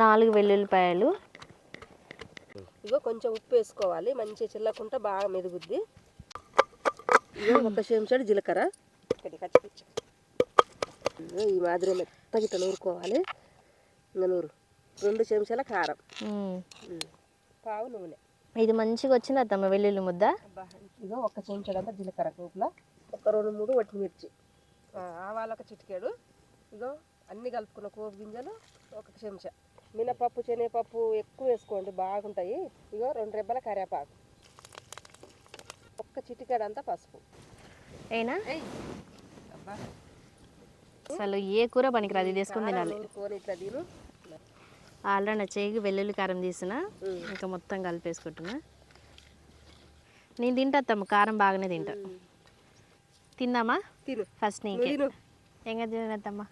4 వెల్లుల్లిపాయలు. ఇగో కొంచెం ఉప్పు వేసుకోవాలి, మంచిగా చిల్లకుంటే బాగా మెదుగుద్ది. ఇగో ఒక చెంచాడు జీలకర్ర, కచ్చిపిచ్చి ఈ మాదిరి మెత్తగా ఇట్లా నూరుకోవాలి. ఇంకా 2 చెంచాల కారం, పావు నూనె. ఇది మంచిగా వచ్చింది అత్తమ్మ వెల్లుల్లి ముద్ద. ఇగో ఒక చెంచాడంతా జీలకర్ర కూపుల, ఒక 2-3 వట్టిమిర్చి, ఆవాలు ఒక చిటికేడు. ఇగో అన్నీ కలుపుకున్న పోపు గింజలు 1 చెంచా, మినపప్పు శనగపప్పు ఎక్కువ వేసుకోండి బాగుంటాయి. ఇగో 2 రెబ్బల కరివేపాకు, 1 చిటికెడంతా పసుపు. ఏనా అసలు ఏ కూర పనికిరాదు, ఇది వేసుకుని తినాలి. ఇట్లా తిను. ఆల్రెడీ నా చేయికి వెల్లుల్లి కారం తీసిన, ఇంకా మొత్తం కలిపేసుకుంటున్నా. నేను తింటా కారం బాగానే తింటా. తిందామా? తిను ఫస్ట్ నీకే. ఎంగ తినత్తమ్మా.